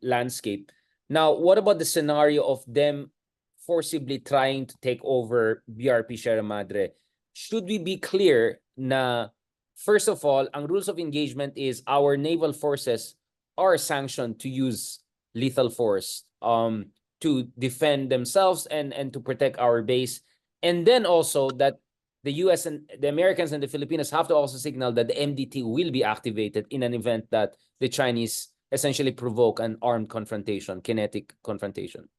landscape. Now, what about the scenario of them forcibly trying to take over BRP Sierra Madre? Should we be clear na, first of all, ang rules of engagement is our naval forces are sanctioned to use lethal force to defend themselves and to protect our base. And then also that the US and the Americans and the Filipinos have to also signal that the MDT will be activated in an event that the Chinese essentially provoke an armed confrontation, kinetic confrontation.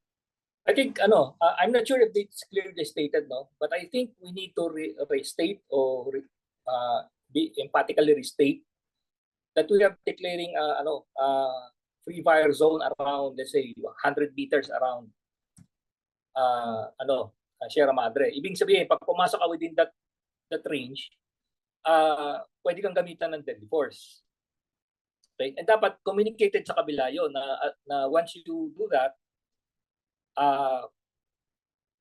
I think, I'm not sure if it's clearly stated, no? But I think we need to restate or be emphatically restate that we are declaring, free fire zone around, let's say, 100 meters around, Sierra Madre. Ibig sabihin, pag pumasok ka within that range, pwede kang gamitan ng deadly force. Okay? And dapat communicated sa kabila yun na once you do that,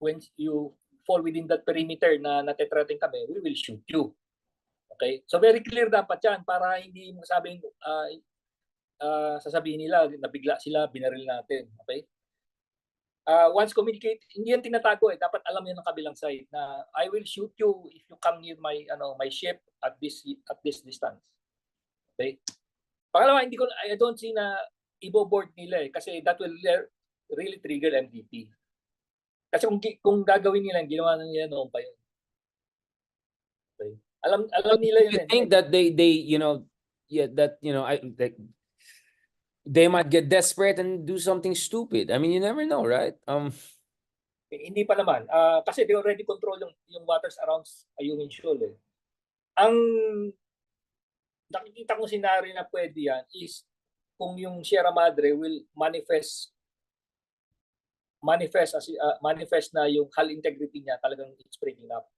when you fall within that perimeter na natetrating kami, we will shoot you. Okay? So very clear dapat yan para hindi masabing sasabihin nila, nabigla sila, binaril natin. Okay? Once communicate, hindi yan tinatago eh. Dapat alam yan ng kabilang side na I will shoot you if you come near my my ship at this distance. Okay? Pangalawa, I don't see na ibo-board nila eh kasi that will really trigger MDT. Kasi kung gagawin nila, ginawa na nila noon pa yun. Okay? Alam nila yun. You think that they they might get desperate and do something stupid. I mean, you never know, right? Hindi pa naman. Kasi they already control yung waters around Ayungin Shoal eh. Ang nakikita kong scenario na pwede yan is kung yung Sierra Madre will manifest na yung hull integrity niya talagang it's breaking up.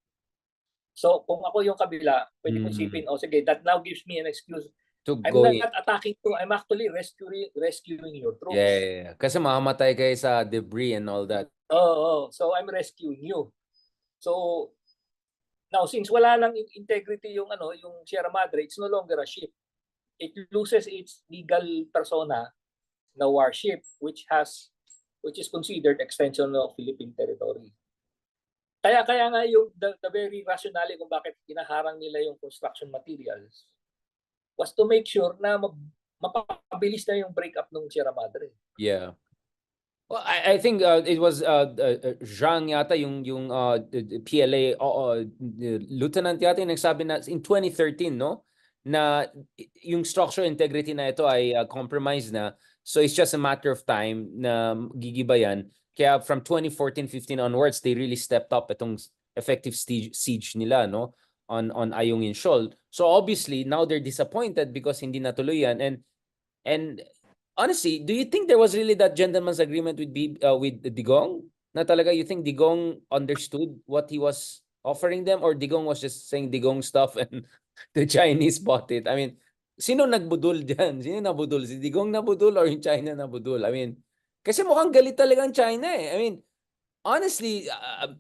So kung ako yung kabila, pwede kong isipin, sige, that now gives me an excuse. I'm not attacking you. I'm actually rescuing your troops. Yeah. Kasi mamamatay kayo sa debris and all that. So I'm rescuing you. So now since wala nang integrity yung Sierra Madre, it's no longer a ship. It loses its legal persona na warship which is considered extension of Philippine territory. Kaya nga yung the very rationale kung bakit kinaharang nila yung construction materials was to make sure na mapabilis na yung breakup ng Sierra Madre. Yeah. Well, I think it was Zhang yata yung PLA lieutenant yata yung nagsabi na in 2013 no na yung structural integrity na ito ay compromised na, so it's just a matter of time na gigiba yan. Kaya from 2014-15 onwards they really stepped up itong effective siege nila no on Ayungin Shoal. So obviously now they're disappointed because hindi natuloy yan, and honestly, do you think there was really that gentleman's agreement with Digong? Na talaga you think Digong understood what he was offering them, or Digong was just saying Digong stuff and the Chinese bought it? I mean, sino nagbudol diyan? Sino nabudol? Si Digong nabudol or yung China nabudol? I mean, kasi mukhang galit talaga ang China eh. I mean, honestly,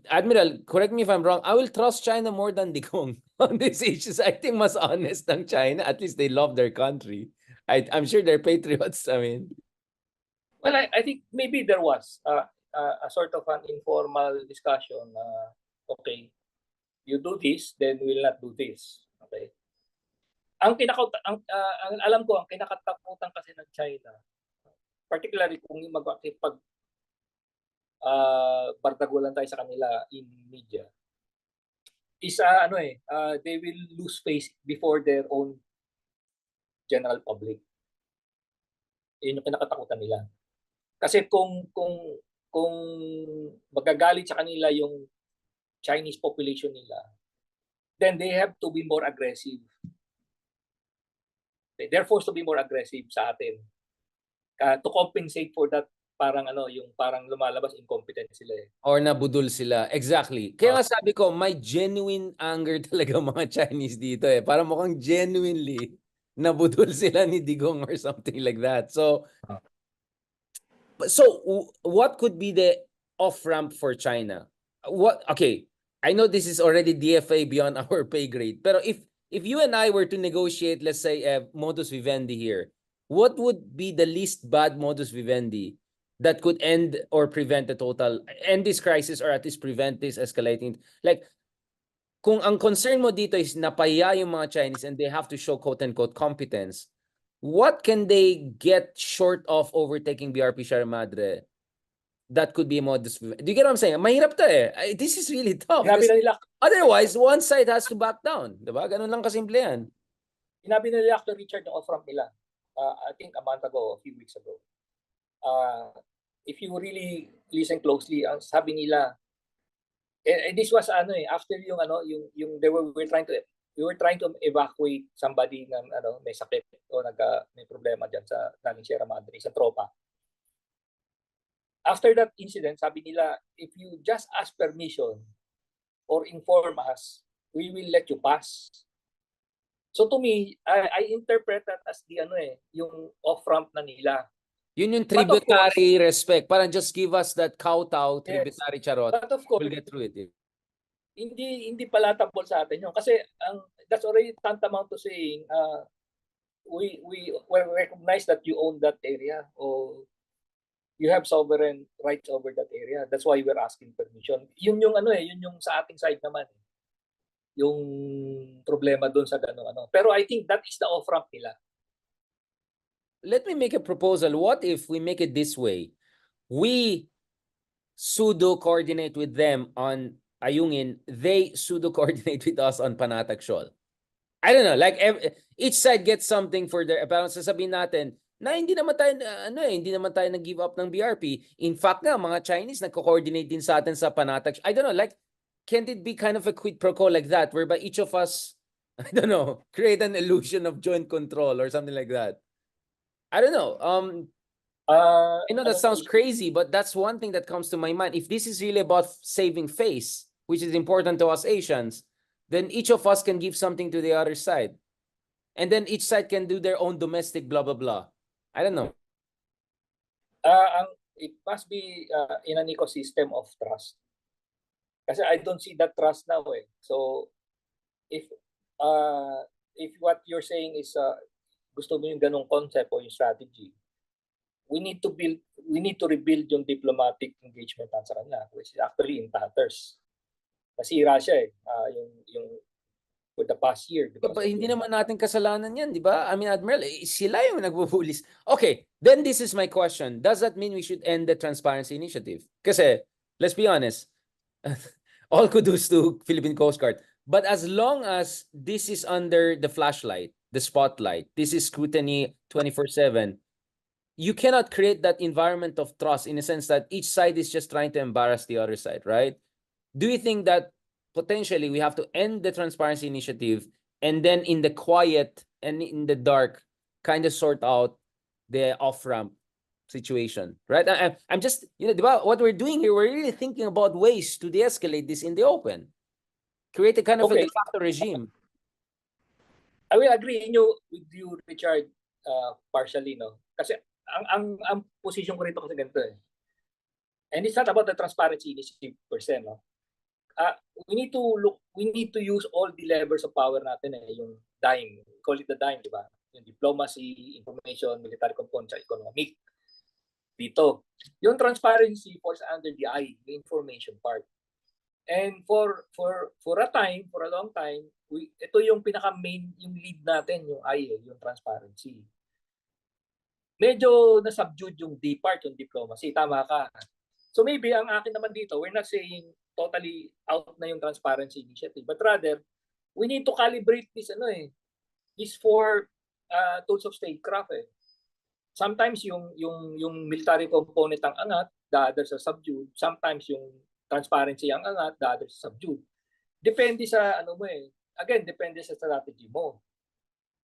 Admiral, correct me if I'm wrong, I will trust China more than Digong on these issues. I think mas honest ang China. At least they love their country. I'm sure they're patriots. I mean, well, I think maybe there was a sort of an informal discussion. Okay, you do this, then we'll not do this. Okay. Ang alam ko, ang kinakatakutan kasi ng China, particularly kung magpag bardagulan tayo sa kanila in media, is they will lose face before their own general public. Yun yung kinakatakutan nila. Kasi kung magagalit sa kanila yung Chinese population nila, then they have to be more aggressive. They're forced to be more aggressive sa atin to compensate for that. Parang yung parang lumalabas incompetent sila eh. Or nabudol sila. Exactly. Kaya nga sabi ko, may genuine anger talaga mga Chinese dito eh. Parang mukhang genuinely nabudol sila ni Digong or something like that. So what could be the off-ramp for China? Okay, I know this is already DFA beyond our pay grade. Pero if you and I were to negotiate, let's say, modus vivendi here, what would be the least bad modus vivendi that could end or prevent end this crisis, or at least prevent this escalating? Like, kung ang concern mo dito is napahiya yung mga Chinese and they have to show quote-unquote competence, what can they get short of overtaking BRP Sierra Madre that could be modus vivendi? Do you get what I'm saying? Mahirap to eh. This is really tough. Sinabi na nila, Otherwise, one side has to back down. Diba? Ganun lang kasimple yan. sinabi na nila Dr. Richard yung off-ramp nila. I think a month ago, a few weeks ago. If you really listen closely, ang sabi nila, this was after yung we were trying to evacuate somebody na may sakit o may problema diyan sa nating Sierra Madre sa tropa. After that incident, sabi nila, if you just ask permission or inform us, we will let you pass. So to me, I interpret that as yung off-ramp na nila. Yun yung tributary respect. Parang just give us that kowtow, tributary charot. But of course, we'll get through it. Hindi palatable sa atin yun. Kasi that's already tantamount to saying, we recognize that you own that area or you have sovereign rights over that area. That's why we're asking permission. Yun yung yun yung sa ating side naman. Yung problema doon sa gano'n. Pero I think that is the off-ramp nila. Let me make a proposal. What if we make it this way? We pseudo-coordinate with them on Ayungin. They pseudo-coordinate with us on Panatag Shoal. I don't know. Like each side gets something for their... Parang sasabihin natin na hindi naman tayo nag-give up ng BRP. In fact nga, mga Chinese nagko-coordinate din sa atin sa Panatag. I don't know. Like, can't it be kind of a quid pro quo like that, whereby each of us, I don't know, create an illusion of joint control or something like that? I don't know. I know that sounds crazy, but that's one thing that comes to my mind. If this is really about saving face, which is important to us Asians, then each of us can give something to the other side. And then each side can do their own domestic blah, blah, blah. I don't know. It must be in an ecosystem of trust. Kasi I don't see that trust now eh. So, if what you're saying is gusto mo yung ganong concept o yung strategy, we need to rebuild yung diplomatic engagement sa kanya, which is actually in tatters. Nasira siya eh, yung with the past year. Hindi naman natin kasalanan yan, di ba? I mean, Admiral, sila yung nagbubulis. Okay, then this is my question. Does that mean we should end the Transparency Initiative? Kasi, let's be honest, all kudos to Philippine Coast Guard. But as long as this is under the flashlight, the spotlight, this is scrutiny 24/7, you cannot create that environment of trust in a sense that each side is just trying to embarrass the other side, right? Do you think that potentially we have to end the Transparency Initiative and then in the quiet and in the dark kind of sort out the off-ramp situation, right? I'm just, what we're doing here, we're really thinking about ways to de-escalate this in the open. Create a kind of a de facto regime. I will agree with you, Richard, partially, no? Kasi ang position ko rito kasi ganito eh. And it's not about the Transparency Initiative per se, no? We need to use all the levers of power natin eh, yung dime, we call it the dime, di ba? Yung diplomacy, information, military component, economic. Dito, yung transparency falls under the I, the information part. And for a long time, ito yung pinaka-main, yung lead natin, yung I, yung transparency. Medyo na-subdued yung D part, yung diplomacy. Tama ka. So maybe ang akin naman dito, we're not saying totally out na yung Transparency Initiative, but rather, we need to calibrate this, these four tools of statecraft eh. Sometimes yung military component ang angat, the others are subdued. Sometimes yung transparency ang angat, the others are subdued. Depende sa Again, depende sa strategy mo.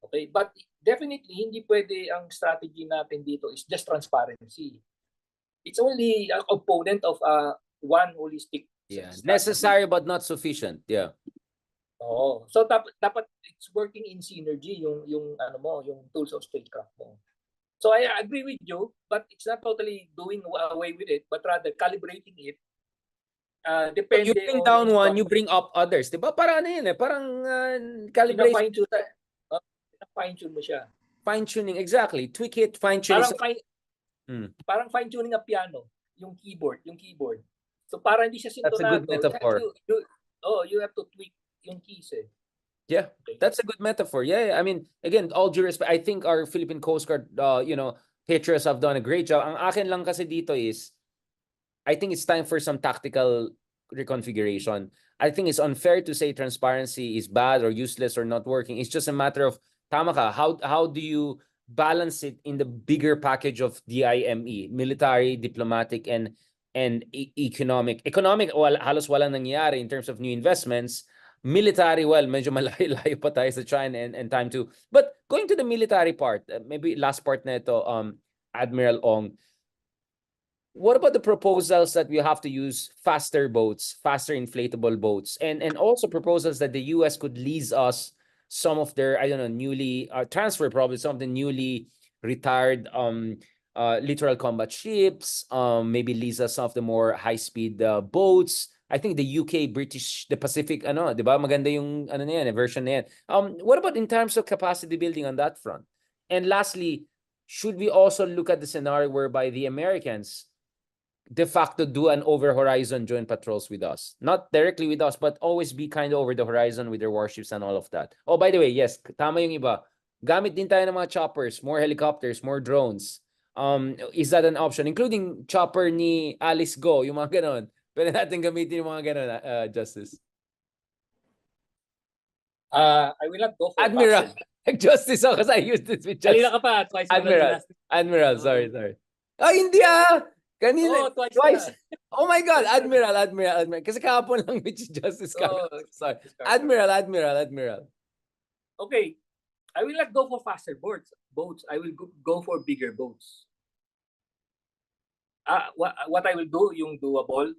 Okay? But definitely, hindi pwede ang strategy natin dito is just transparency. It's only a component of one holistic strategy. Necessary but not sufficient. Yeah. Oo. So dapat it's working in synergy yung tools of statecraft mo. So I agree with you, but it's not totally doing away with it, but rather calibrating it. Depende. You bring down one, you bring up others, 'di ba? Parang yun eh, parang calibrate. Fine-tune mo siya. fine-tuning, exactly. Tweak it, fine-tune it. Parang fine-tuning a piano, yung keyboard. So para hindi siya That's a good sintonado, metaphor. you have to tweak yung keys eh. Yeah, that's a good metaphor. Yeah, I mean, again, all due respect, I think our Philippine Coast Guard, patriots have done a great job. Ang akin lang kasi dito is, I think it's time for some tactical reconfiguration. I think it's unfair to say transparency is bad or useless or not working. It's just a matter of, tama ka, how do you balance it in the bigger package of DIME, military, diplomatic, and economic. Economic, halos walang nangyayari in terms of new investments. Military, well, medyo malayo pa tayo sa China and time to. But going to the military part, maybe last part na ito, Admiral Ong, what about the proposals that we have to use faster boats, faster inflatable boats, and also proposals that the US could lease us some of their, I don't know, newly transfer probably some of the newly retired littoral combat ships, maybe lease us some of the more high-speed boats. I think the UK, British, the Pacific, di ba? Maganda yung ano na yan, version na yan. What about in terms of capacity building on that front? And lastly, should we also look at the scenario whereby the Americans de facto do an over-horizon joint patrols with us? Not directly with us, but always be kind of over the horizon with their warships and all of that. Oh, by the way, yes, tama yung iba. Gamit din tayo ng mga choppers, more helicopters, more drones. Is that an option? Including chopper ni Alice Go, yung mga ganon. Pwede natin gamitin yung mga ganon, Justice. I will not go for Admiral. Justice ako kasi I used it with Justice. Kanina ka pa, twice Admiral, sorry. Ay, hindi Kanina, twice. Oh my God, Admiral. Kasi kahapon lang with Justice Carlos. Sorry. Admiral. Okay, I will not go for faster boats. I will go for bigger boats. What I will do, yung doable,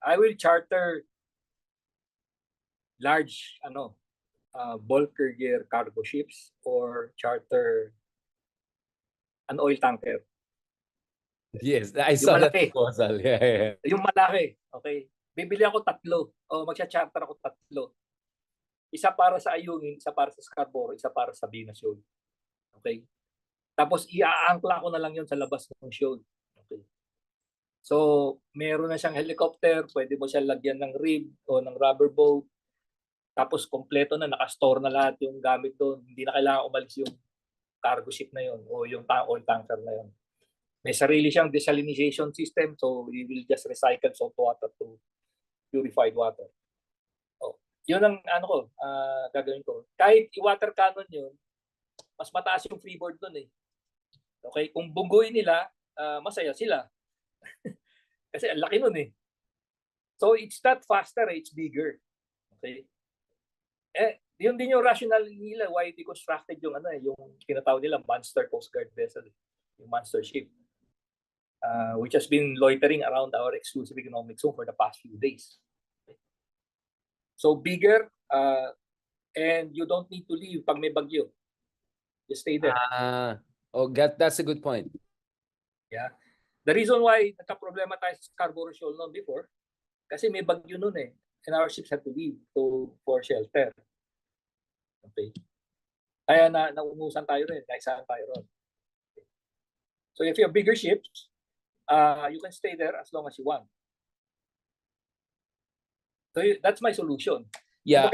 I will charter large bulk carrier cargo ships or charter an oil tanker. Yes, I saw that proposal. Yeah. Yung malaki, okay. Bibili ako 3. Magcha-charter ako 3. Isa para sa Ayungin, isa para sa Scarborough, isa para sa Binasyon. Okay? Tapos iaangkla ko na lang 'yon sa labas ng shoal. Okay. So, meron na siyang helicopter, pwede mo siyang lagyan ng rib o ng rubber boat. Tapos kompleto na, naka-store na lahat yung gamit doon. Hindi na kailangan umalis yung cargo ship na 'yon o yung oil tanker na 'yon. May sarili siyang desalination system, so we will just recycle salt water to purified water. Yun ang gagawin ko. Kahit i-water cannon yun, mas mataas yung freeboard dun eh. Okay? Kung bungguin nila, masaya sila. Kasi ang laki nun eh. So it's not faster, it's bigger. Okay? Yun din yung rationale nila why they constructed yung yung tinatawag nila monster Coast Guard vessel, yung monster ship. Which has been loitering around our exclusive economic zone for the past few days. Okay. So bigger, and you don't need to leave pag may bagyo. Just stay there. That's a good point. Yeah. The reason why nagka-problema tayo sa Scarborough Shoal noon before, kasi may bagyo noon eh, and our ships had to leave for shelter. Okay. Kaya naungusan tayo rin, naisahan tayo ron. Okay. So if you have bigger ships, you can stay there as long as you want. So that's my solution. Yeah,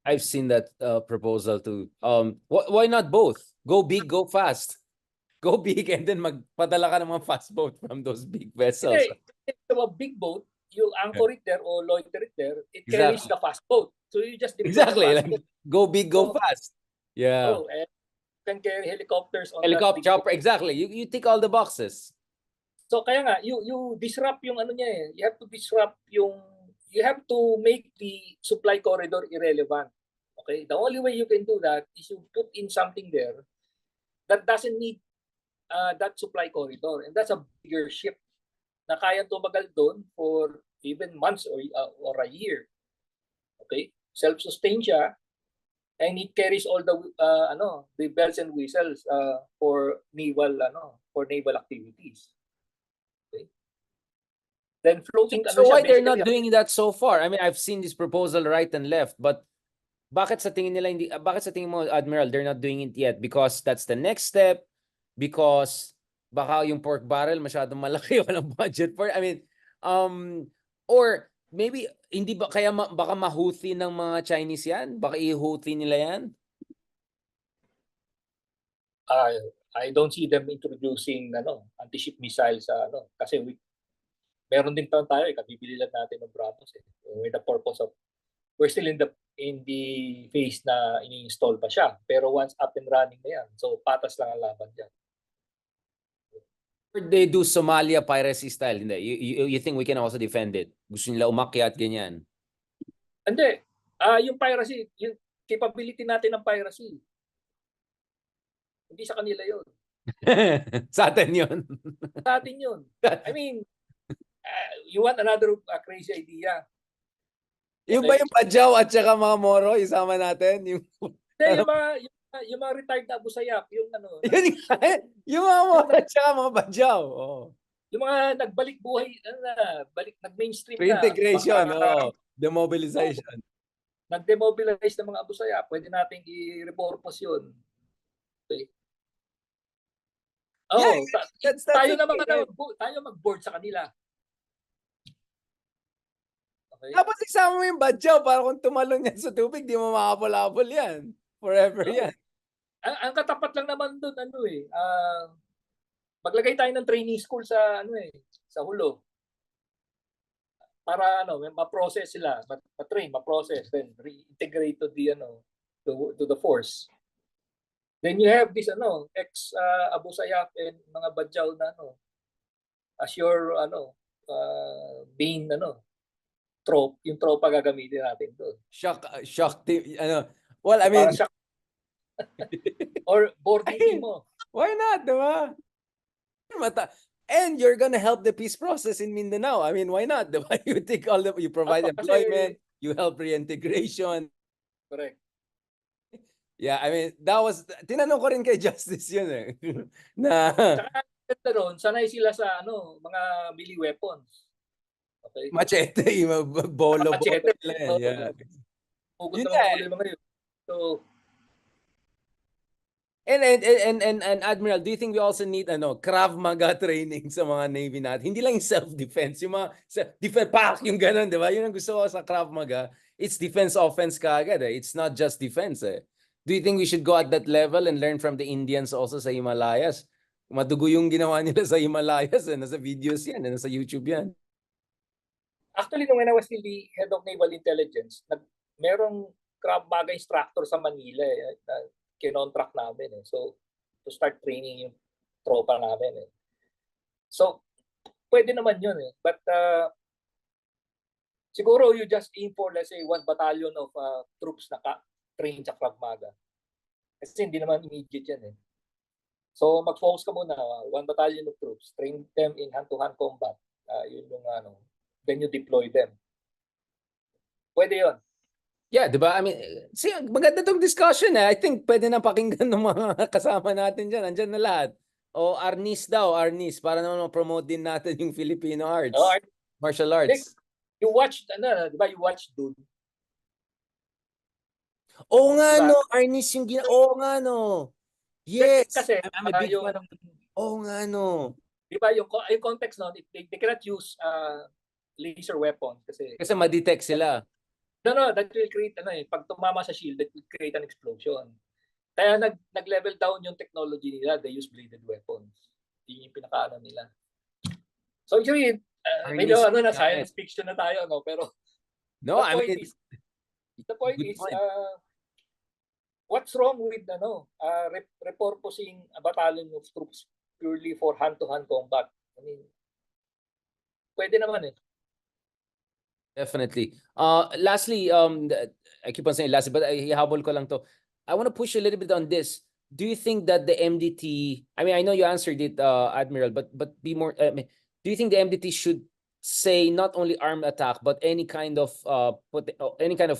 I've seen that proposal too. Why not both? Go big, go fast. Go big and then magpadala ka ng mga fast boat from those big vessels. Okay, a big boat, you anchor it there or loiter it there, it carries the fast boat. So you just exactly like, go big, go fast. Yeah. And you can carry helicopters on chopper. Exactly. You tick all the boxes. So kaya nga you disrupt yung niya eh. You have to disrupt you have to make the supply corridor irrelevant. Okay? The only way you can do that is you put in something there that doesn't need that supply corridor, and that's a bigger ship na kaya tumagal doon for even months or a year. Okay? Self-sustained siya, and it carries all the bells and whistles for naval activities. Then floating. So why they're not doing that so far? I mean, I've seen this proposal right and left, but bakit sa tingin nila hindi, bakit sa tingin mo, Admiral, they're not doing it yet? Because that's the next step? Because baka yung pork barrel masyadong malaki, walang budget for it? I mean, or maybe hindi ba kaya baka mahuthi ng mga Chinese yan? Baka ihuthi nila yan? I don't see them introducing anti-ship missile sa kasi meron din tayo kabibili lang natin ng BrahMos with the purpose of we're still in the phase na ini-install pa siya, pero once up and running na yan, so patas lang ang laban diyan. Or they do Somalia piracy style? Hindi. You think we can also defend it? Gusto nila umakyat ganyan? Hindi. Yung piracy, yung capability natin ng piracy, hindi sa kanila yun. Sa atin yun. Sa atin yun. I mean, you want another crazy idea? Yung ba yung Badyaw at saka mga Moro, isama natin? Yung mga retired na Abu Sayyaf, yung yung mga Moro at saka mga Badyaw. Oh. Yung mga nagbalik buhay, nag-mainstream na. Reintegration, demobilization. Nag-demobilize ng mga Abu Sayyaf, pwede nating i-repurpose yun. Okay. That's tayo naman tayo mag-board sa kanila. Okay. Tapos isama mo yung Badyaw para kung tumalon yan sa tubig, di mo makapulabol yan. Forever yan. Ang katapat lang naman doon, maglagay tayo ng training school sa sa Hulo. Para ma-process sila, ma-train, ma-process, then reintegrate to the force. Then you have this ex Abu Sayyaf and mga Badyaw na as your main yung tropa gagamitin natin doon. Shock team, well, I mean, or boarding team mo. Why not, diba? And you're gonna help the peace process in Mindanao. I mean, why not? Diba? You provide employment, you help reintegration. Correct. Yeah, I mean, tinanong ko rin kay Justice yun eh. Na Saka doon, sanay sila sa mga melee weapons. Okay. Machete, bolo. Machete. Yeah. So, and Admiral, do you think we also need Krav Maga training sa mga Navy natin? Hindi lang yung self-defense, yung mga defense pack, yung ganun, di ba? Yun ang gusto ko sa Krav Maga. It's defense offense kaagad eh. It's not just defense eh. Do you think we should go at that level and learn from the Indians also sa Himalayas? Madugo yung ginawa nila sa Himalayas eh. Nasa videos yan, nasa YouTube yan. Actually, when I was still the head of Naval Intelligence, merong Krav Maga instructor sa Manila kinontract namin So, to start training yung tropa namin So, pwede naman yun But, siguro you just aim for, let's say, 1 battalion of troops na train sa Krav Maga. Kasi hindi naman immediate yan So, mag-focus ka muna, 1 battalion of troops, train them in hand-to-hand combat. Yun yung then you deploy them. Pwede yun. Yeah, di ba? I mean, maganda tong discussion I think pwede na pakinggan ng mga kasama natin dyan. Andyan na lahat. O Arnis daw, Arnis, para naman ma-promote din natin yung Filipino arts. Martial arts. You watched, di ba? You watched Dune. Oo nga Arnis yung oo nga Yes. Kasi I'm a big fan of oo nga Di ba yung context they cannot use laser weapons kasi ma-detect sila. No, that will create pag tumama sa shield, that will create an explosion. Kaya nag-level down yung technology nila, they use bladed weapons. Yun yung pinakaano nila. So yun, medyo science fiction na tayo pero the point is what's wrong with repurposing a battalion of troops purely for hand-to-hand combat? I mean, pwede naman Definitely. Lastly, I keep on saying lastly, but ihabol ko lang to. I want to push a little bit on this. Do you think that the MDT, I mean, I know you answered it, Admiral, but be more, do you think the MDT should say not only armed attack, but any kind of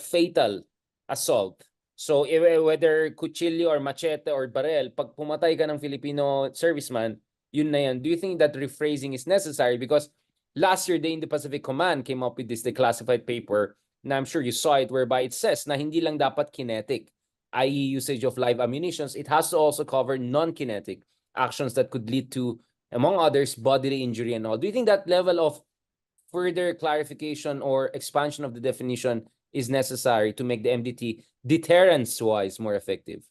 fatal assault? So whether kutsilyo or machete or barel, pag pumatay ka ng Filipino serviceman, yun na yan. Do you think that rephrasing is necessary? Because last year, the Indo-Pacific Command came up with this declassified paper na I'm sure you saw it, whereby it says na hindi lang dapat kinetic, i.e. usage of live ammunitions, it has to also cover non-kinetic actions that could lead to, among others, bodily injury and all. Do you think that level of further clarification or expansion of the definition is necessary to make the MDT deterrence-wise more effective?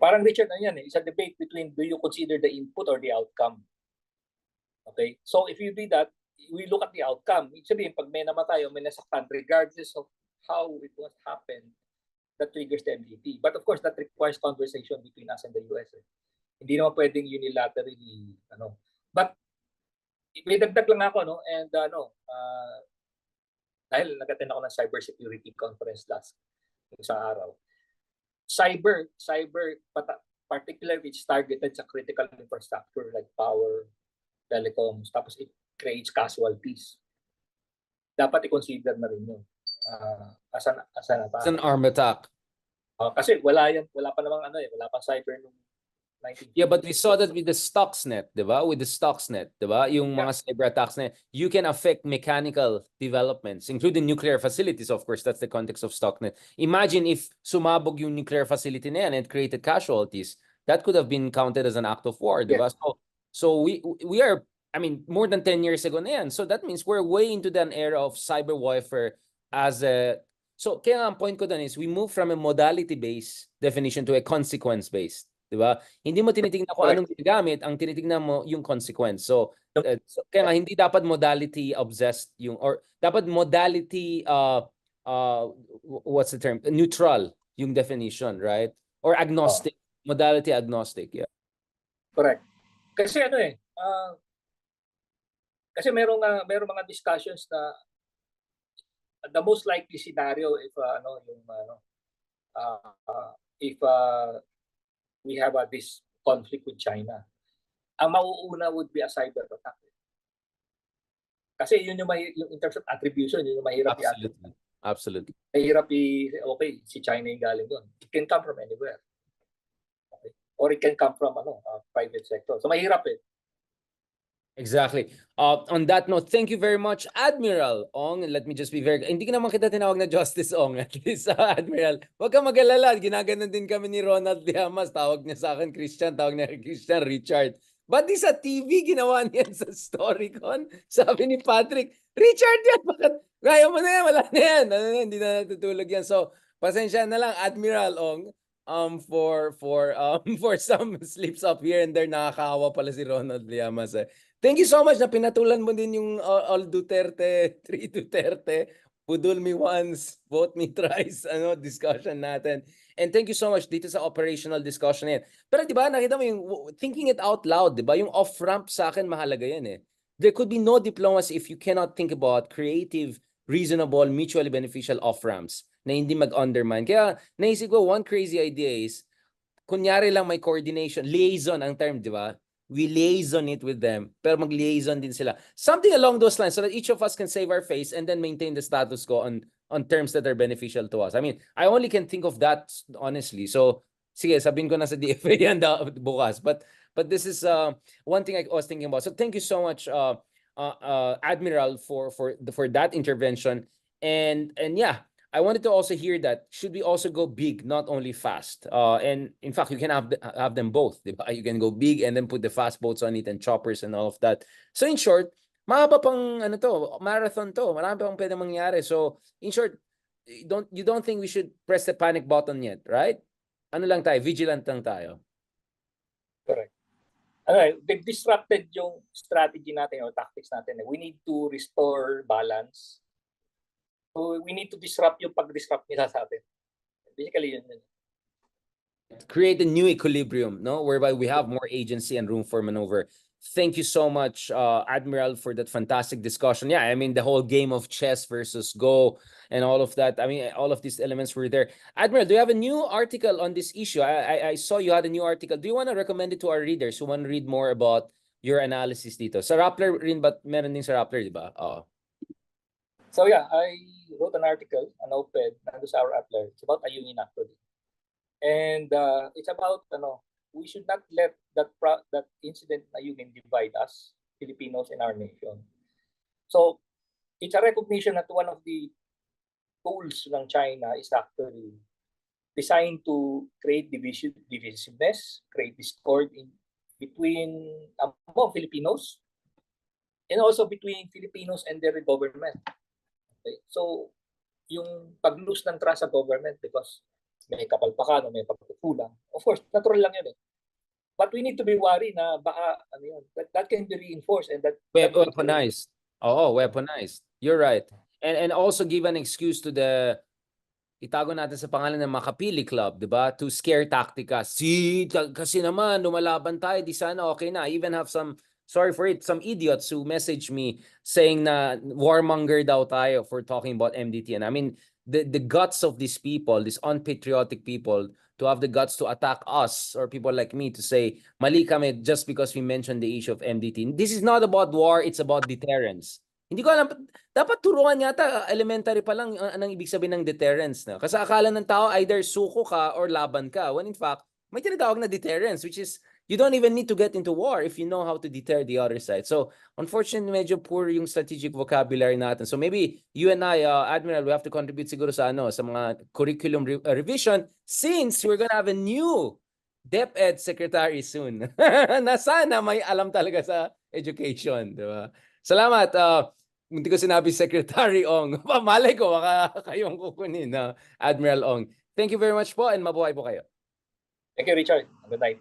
Parang Richard, ano yan, it's a debate between do you consider the input or the outcome. Okay? So if you do that, we look at the outcome. Ibig sabihin, pag may namatay o may nasaktan, regardless of how it was happened, that triggers the MDT. But of course, that requires conversation between us and the US. Hindi naman pwedeng unilaterally, ano. But may dagdag lang ako, no? And dahil nag-attend ako ng cybersecurity conference last sa araw. Cyber, particularly it's targeted sa critical infrastructure like power, telecoms, tapos it creates casualties. Dapat i-consider na rin yun as an attack. It's an arm attack. Kasi wala pa namang wala pa cyber nung 1950s. Yeah, but we saw that with the Stuxnet, diba? With the Stuxnet, diba? Yung mga cyber attacks na, you can affect mechanical developments, including nuclear facilities, of course. That's the context of Stuxnet. Imagine if sumabog yung nuclear facility na yan and it created casualties. That could have been counted as an act of war, diba? Yes. So we are, I mean, more than 10 years ago na yan. So that means we're way into an era of cyber warfare as a... So kaya ang point ko dun is we move from a modality-based definition to a consequence-based. Diba? Hindi mo tinitingnan kung anong ginagamit, ang tinitingnan mo yung consequence. So kaya nga hindi dapat modality obsessed yung, or dapat modality what's the term? Neutral yung definition, right? Or agnostic. Modality agnostic, yeah. Correct. Kasi kasi merong mga discussions na the most likely scenario if we have this conflict with China, ang mauuna would be a cyber attack. Kasi yun yung in terms of attribution, yun yung mahirap i-attribute. Absolutely. Mahirap okay, si China yung galing doon. It can come from anywhere. Okay? Or it can come from private sector. So mahirap Exactly. On that note, thank you very much, Admiral Ong. Let me just be very... Hindi ka naman kita tinawag na Justice Ong, at least, Admiral. Huwag kang mag-alala. Ginaganon din kami ni Ronald Llamas. Tawag niya sa akin, Christian. Tawag niya Christian Richard. But di sa TV, ginawa niyan sa Storycon. Sabi ni Patrick, Richard yan! Bakit? Kaya mo na yan, wala na yan. Hindi na natutulog yan. So, pasensya na lang, Admiral Ong. For some slips up here and there, nakakahawa pala si Ronald Llamas. Thank you so much na pinatulan mo din yung all Duterte, 3 Duterte, budol me once, vote me thrice, discussion natin. And thank you so much dito sa operational discussion yan. Pero di ba, nakita mo yung thinking it out loud, di ba? Yung off-ramp sa akin, mahalaga yan eh. There could be no diplomacy if you cannot think about creative, reasonable, mutually beneficial off-ramps na hindi mag-undermine. Kaya naisip ko, one crazy idea is, kunyari lang may coordination, liaison ang term, di ba? We liaison it with them, pero mag-liaison din sila. Something along those lines so that each of us can save our face and then maintain the status quo on terms that are beneficial to us. I mean, I only can think of that honestly. So, sige, sabihin ko na sa DFA yan bukas. But this is one thing I was thinking about. So, thank you so much, Admiral, for that intervention. And yeah, I wanted to also hear that should we also go big, not only fast. And in fact, you can have them both. Diba? You can go big and then put the fast boats on it and choppers and all of that. So in short, mahaba pang marathon to. Marami pang pwede mangyari. So in short, you don't think we should press the panic button yet, right? Ano lang tayo, vigilant lang tayo. Correct. They've disrupted yung strategy natin o tactics natin. We need to restore balance. So we need to disrupt yung pag-disrupt nila sa atin. Basically, yun. Create a new equilibrium, no? Whereby we have more agency and room for maneuver. Thank you so much, Admiral, for that fantastic discussion. Yeah, I mean, the whole game of chess versus Go and all of that. I mean, all of these elements were there. Admiral, do you have a new article on this issue? I saw you had a new article. Do you want to recommend it to our readers who want to read more about your analysis dito? Sa Rappler rin, but meron din sa Rappler, di ba? So yeah, I wrote an article, an op-ed, nandun sa our Rappler. It's about Ayungin actually. And it's about, we should not let that incident na Ayungin divide us, Filipinos, in our nation. So it's a recognition that one of the tools ng China is actually designed to create divisiveness, create discord between among Filipinos and also between Filipinos and their government. Okay? So, yung pag-lose ng trust sa government because may kapalpakan o may pagkukulang, of course, natural lang yun eh. But we need to be worried na baka, ano yun, that can be reinforced and that Weaponized. Oo, weaponized. You're right. And also give an excuse to the itago natin sa pangalan ng Makapili Club, 'di ba? To scare tactica. Kasi naman lumalaban tayo, di sana okay na. I even have some sorry for it, some idiots who message me saying na warmonger daw tayo for talking about MDT. And I mean, the guts of these people, these unpatriotic people, to have the guts to attack us or people like me to say mali kami just because we mentioned the issue of MDT. This is not about war, it's about deterrence. Hindi ko alam, dapat turuan yata elementary pa lang anong ibig sabihin ng deterrence na. Kasi akala ng tao either suko ka or laban ka, when in fact may tinatawag na deterrence, which is you don't even need to get into war if you know how to deter the other side. So, unfortunately, medyo poor yung strategic vocabulary natin. So, maybe you and I, Admiral, we have to contribute siguro sa mga curriculum revision since we're gonna have a new DepEd secretary soon. Na sana may alam talaga sa education, di ba? Salamat. Hindi ko sinabi Secretary Ong. Malay ko, baka kayong kukunin na Admiral Ong. Thank you very much po and mabuhay po kayo. Thank you, Richard. Good night.